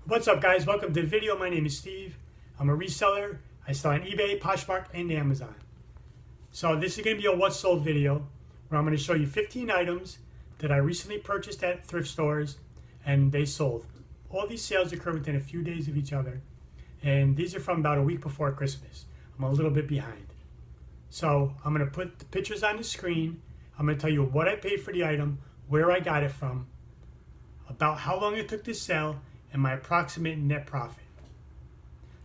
What's up, guys? Welcome to the video. My name is Steve. I'm a reseller. I sell on eBay, Poshmark, and Amazon. So this is going to be a what sold video where I'm going to show you 15 items that I recently purchased at thrift stores and they sold. All these sales occur within a few days of each other, and these are from about a week before Christmas. I'm a little bit behind. So I'm going to put the pictures on the screen. I'm going to tell you what I paid for the item, where I got it from, about how long it took to sell, and my approximate net profit.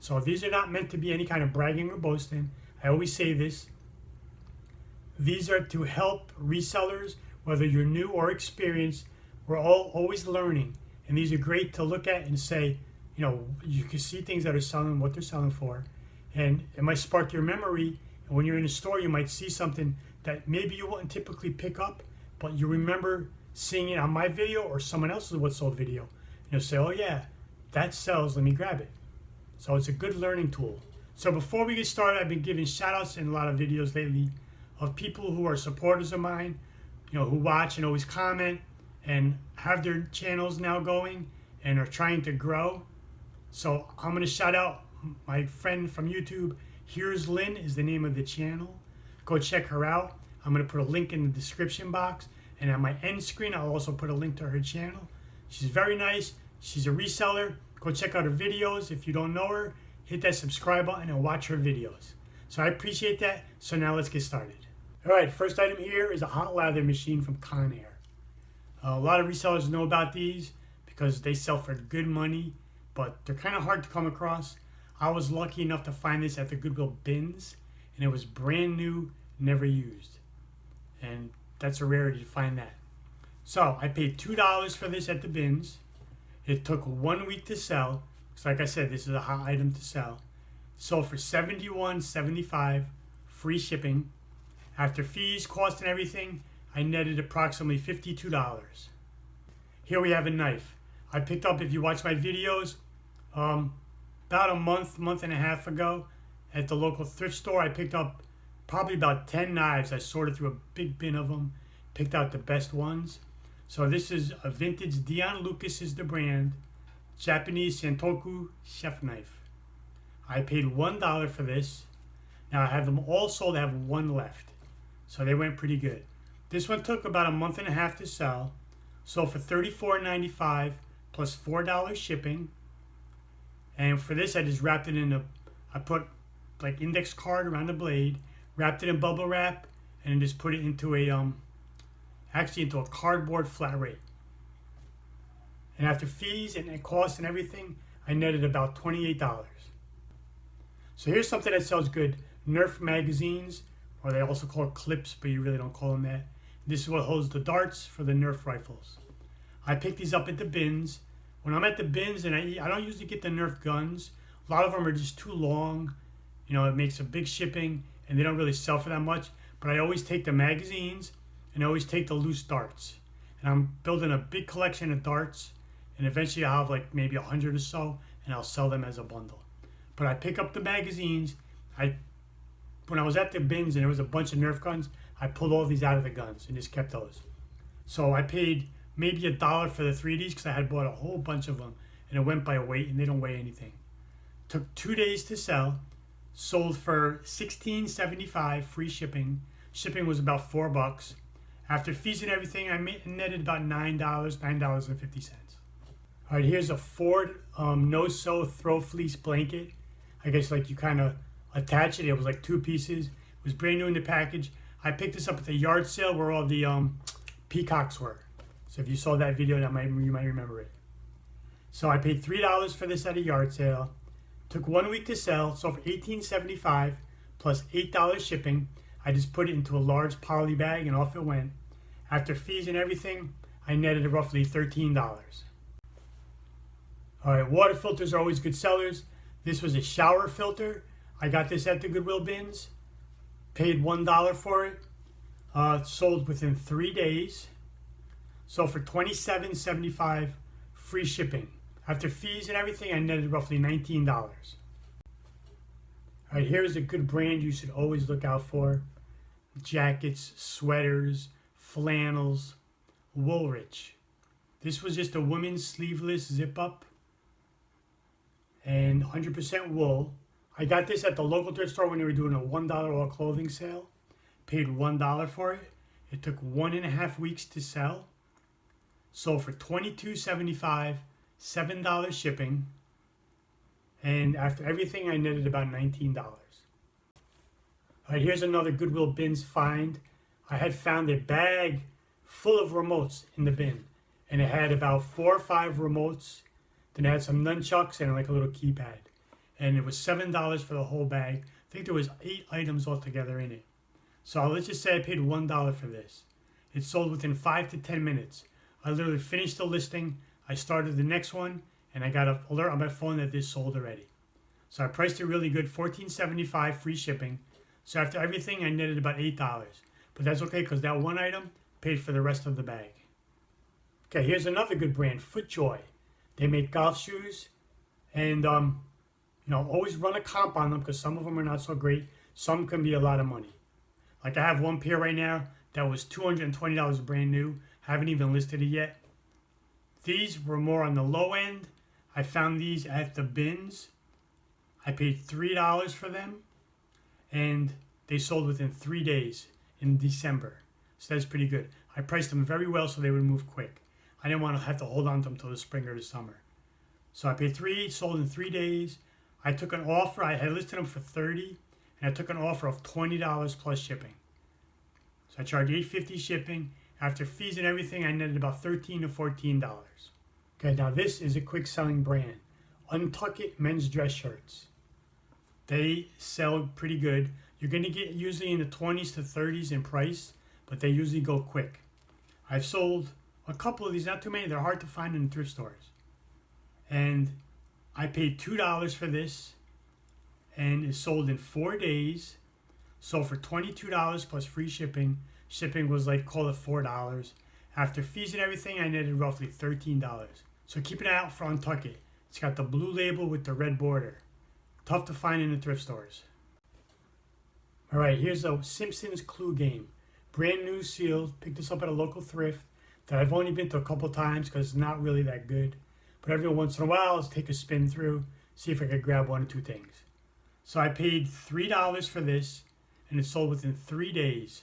So these are not meant to be any kind of bragging or boasting. I always say this. These are to help resellers, whether you're new or experienced. We're all always learning. And these are great to look at and say, you know, you can see things that are selling, what they're selling for. And it might spark your memory. And when you're in a store, you might see something that maybe you wouldn't typically pick up, but you remember seeing it on my video or someone else's what sold video. You'll say, oh yeah, that sells, let me grab it. So it's a good learning tool. So before we get started, I've been giving shout outs in a lot of videos lately of people who are supporters of mine, you know, who watch and always comment and have their channels now going and are trying to grow. So I'm going to shout out my friend from YouTube. Here's Lynn is the name of the channel. Go check her out. I'm going to put a link in the description box, and on my end screen I'll also put a link to her channel. She's very nice. She's a reseller. Go check out her videos. If you don't know her, hit that subscribe button and watch her videos. So I appreciate that. So now let's get started. All right, first item here is a hot lather machine from Conair. A lot of resellers know about these because they sell for good money, but they're kind of hard to come across. I was lucky enough to find this at the Goodwill bins, and it was brand new, never used. And that's a rarity to find that. So I paid $2 for this at the bins. It took 1 week to sell. So like I said, this is a hot item to sell. Sold for $71.75, free shipping. After fees, cost, and everything, I netted approximately $52. Here we have a knife. I picked up, if you watch my videos, about a month and a half ago at the local thrift store. I picked up probably about 10 knives. I sorted through a big bin of them, picked out the best ones. So this is a vintage DIONE is the brand, Japanese Santoku chef knife. I paid $1 for this. Now I have them all sold. I have one left. So they went pretty good. This one took about a month and a half to sell. Sold for $34.95 plus $4 shipping. And for this, I just wrapped it in I put like index card around the blade, wrapped it in bubble wrap, and just put it into into a cardboard flat rate. And after fees and costs and everything, I netted about $28. So here's something that sells good. Nerf magazines, or they also call it clips, but you really don't call them that. This is what holds the darts for the Nerf rifles. I picked these up at the bins. When I'm at the bins, and I don't usually get the Nerf guns. A lot of them are just too long. You know, it makes a big shipping, and they don't really sell for that much. But I always take the magazines, and I always take the loose darts. And I'm building a big collection of darts, and eventually I'll have like maybe 100 or so, and I'll sell them as a bundle. But I pick up the magazines. When I was at the bins and there was a bunch of Nerf guns, I pulled all these out of the guns and just kept those. So I paid maybe $1 for the 3Ds because I had bought a whole bunch of them, and it went by weight, and they don't weigh anything. Took 2 days to sell. Sold for $16.75, free shipping. Shipping was about $4. After fees and everything, I netted about $9.50. All right, here's a Ford no-sew throw fleece blanket. I guess like you kind of attach it. It was like 2 pieces. It was brand new in the package. I picked this up at the yard sale where all the peacocks were. So if you saw that video, you might remember it. So I paid $3 for this at a yard sale. Took 1 week to sell, sold for $18.75 plus $8 shipping. I just put it into a large poly bag and off it went. After fees and everything, I netted roughly $13. All right, water filters are always good sellers. This was a shower filter. I got this at the Goodwill bins. Paid $1 for it. Sold within 3 days. Sold for $27.75, free shipping. After fees and everything, I netted roughly $19. All right, here's a good brand you should always look out for. Jackets, sweaters, flannels, Woolrich. This was just a women's sleeveless zip up. and 100% wool. I got this at the local thrift store when they were doing a $1 all clothing sale. Paid $1 for it. It took 1.5 weeks to sell. Sold for $22.75, $7 shipping. And after everything, I netted about $19. All right, here's another Goodwill bins find. I had found a bag full of remotes in the bin. And it had about 4 or 5 remotes. Then it had some nunchucks and like a little keypad. And it was $7 for the whole bag. I think there was 8 items altogether in it. So let's just say I paid $1 for this. It sold within 5 to 10 minutes. I literally finished the listing. I started the next one, and I got an alert on my phone that this sold already. So I priced it really good, $14.75 free shipping. So after everything, I netted about $8. But that's okay because that one item paid for the rest of the bag. Okay, here's another good brand, Footjoy. They make golf shoes, and always run a comp on them because some of them are not so great. Some can be a lot of money. Like I have one pair right now that was $220 brand new. Haven't even listed it yet. These were more on the low end. I found these at the bins. I paid $3 for them, and they sold within 3 days in December. So that's pretty good. I priced them very well so they would move quick. I didn't want to have to hold on to them until the spring or the summer. So I paid $3, sold in 3 days. I took an offer. I had listed them for $30, and I took an offer of $20 plus shipping. So I charged $8.50 shipping. After fees and everything, I netted about $13 to $14. Okay, now this is a quick selling brand. Untuckit men's dress shirts. They sell pretty good. You're going to get usually in the 20s to 30s in price, but they usually go quick. I've sold a couple of these, not too many. They're hard to find in thrift stores. And I paid $2 for this, and it sold in 4 days. Sold for $22 plus free shipping. Shipping was like, call it $4. After fees and everything, I netted roughly $13. So keep an eye out for Untuckit. It's got the blue label with the red border. Tough to find in the thrift stores. All right, here's a Simpsons Clue game. Brand new sealed. Picked this up at a local thrift that I've only been to a couple times because it's not really that good. But every once in a while, I'll take a spin through, see if I could grab 1 or 2 things. So I paid $3 for this, and it sold within 3 days.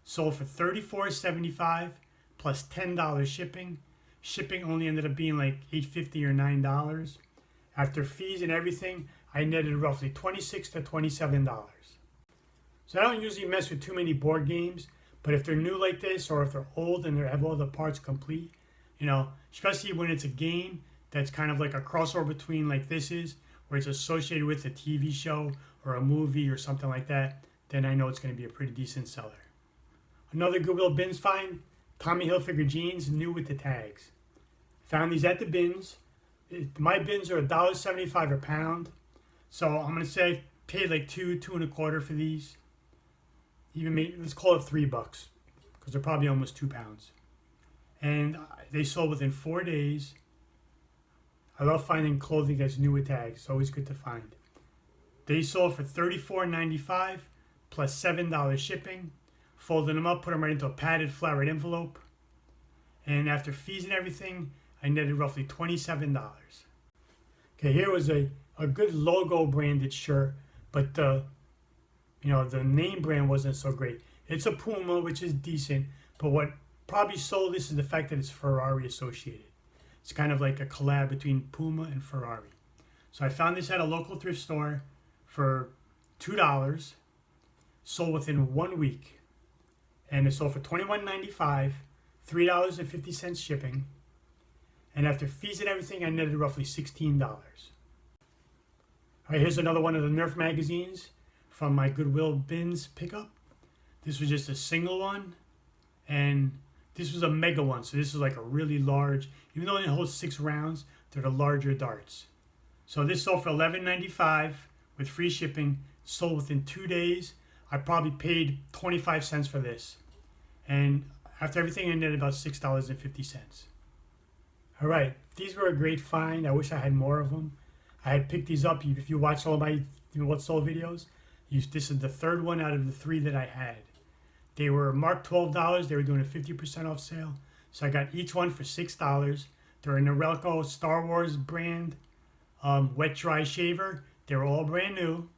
Sold for $34.75 plus $10 shipping. Shipping only ended up being like $8.50 or $9. After fees and everything, I netted roughly $26 to $27. So I don't usually mess with too many board games, but if they're new like this or if they're old and they have all the parts complete, especially when it's a game that's kind of like a crossover between like this is, where it's associated with a TV show or a movie or something like that, then I know it's going to be a pretty decent seller. Another Goodwill bins find, Tommy Hilfiger jeans, new with the tags. Found these at the bins. My bins are $1.75 a pound. So I'm going to say I paid like $2.25 for these. Let's call it $3 because they're probably almost 2 pounds. And they sold within 4 days. I love finding clothing that's new with tags. It's always good to find. They sold for $34.95 plus $7 shipping. Folded them up, put them right into a padded flat rate envelope. And after fees and everything, I netted roughly $27. Okay, here was a good logo branded shirt, but the name brand wasn't so great. It's a Puma, which is decent, but what probably sold this is the fact that it's Ferrari associated. It's kind of like a collab between Puma and Ferrari. So I found this at a local thrift store for $2, sold within 1 week. And it sold for $21.95, $3.50 shipping. And after fees and everything, I netted roughly $16. All right, here's another one of the Nerf magazines from my Goodwill bins pickup. This was just a single one, and this was a mega one. So this is like a really large, even though it holds 6 rounds, they're the larger darts. So this sold for $11.95 with free shipping, sold within 2 days. I probably paid 25 cents for this. And after everything, I netted about $6.50. All right, these were a great find. I wish I had more of them. I had picked these up. If you watch all my What Sold videos, this is the 3rd one out of the 3 that I had. They were marked $12. They were doing a 50% off sale. So I got each one for $6. They're a Norelco Star Wars brand wet dry shaver. They were all brand new.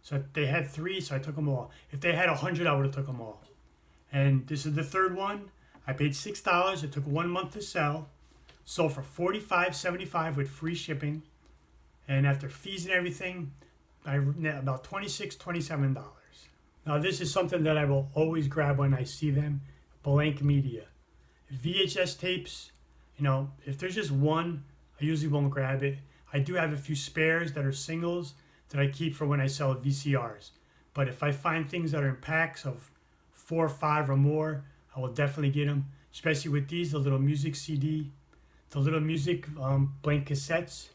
So they had 3, so I took them all. If they had 100, I would have took them all. And this is the third one. I paid $6. It took 1 month to sell. Sold for $45.75 with free shipping. And after fees and everything, I net about $26, $27. Now this is something that I will always grab when I see them. Blank media. VHS tapes, you know, if there's just one, I usually won't grab it. I do have a few spares that are singles that I keep for when I sell VCRs. But if I find things that are in packs of 4 or 5 or more, I will definitely get them. Especially with these, the little music CD, the little music blank cassettes.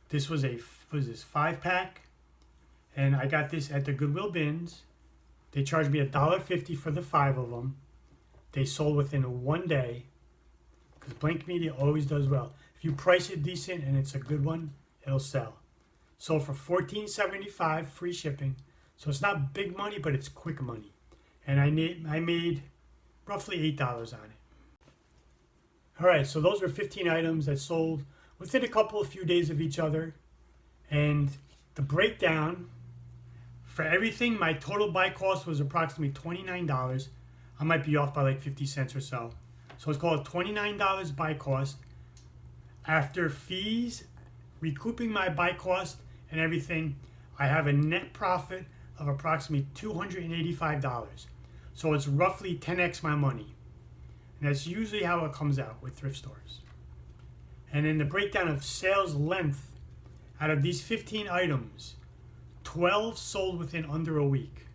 This was a 5-pack, and I got this at the Goodwill bins. They charged me $1.50 for the 5 of them. They sold within 1 day, because blank media always does well. If you price it decent and it's a good one, it'll sell. Sold for $14.75 free shipping. So it's not big money, but it's quick money. And I made roughly $8 on it. All right, so those were 15 items that sold within a few days of each other. And the breakdown, for everything, my total buy cost was approximately $29. I might be off by like 50 cents or so. So it's called $29 buy cost. After fees, recouping my buy cost and everything, I have a net profit of approximately $285. So it's roughly 10x my money. And that's usually how it comes out with thrift stores. And in the breakdown of sales length, out of these 15 items, 12 sold within under a week.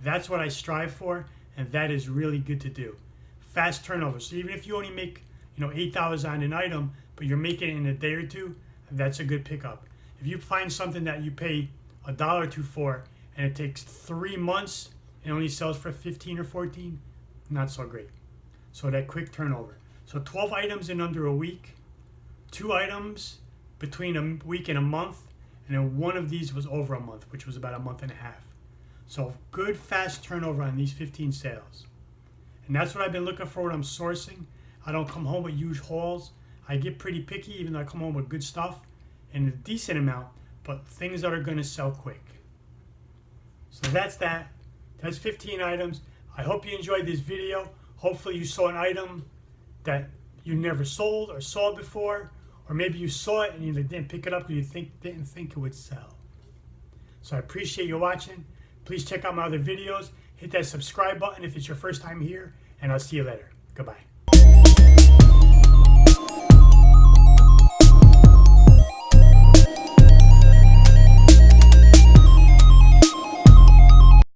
That's what I strive for, and that is really good to do. Fast turnover. So even if you only make, $8 on an item, but you're making it in a day or two, that's a good pickup. If you find something that you pay $1 or $2 for, and it takes 3 months and only sells for 15 or 14, not so great. So that quick turnover. So 12 items in under a week, 2 items between a week and a month, and then one of these was over a month, which was about a month and a half. So good fast turnover on these 15 sales. And that's what I've been looking for when I'm sourcing. I don't come home with huge hauls. I get pretty picky, even though I come home with good stuff in a decent amount, but things that are going to sell quick. So that's that. That's 15 items. I hope you enjoyed this video. Hopefully you saw an item that you never sold or saw before, or maybe you saw it and you didn't pick it up because you didn't think it would sell. So I appreciate you watching. Please check out my other videos. Hit that subscribe button if it's your first time here, and I'll see you later. Goodbye.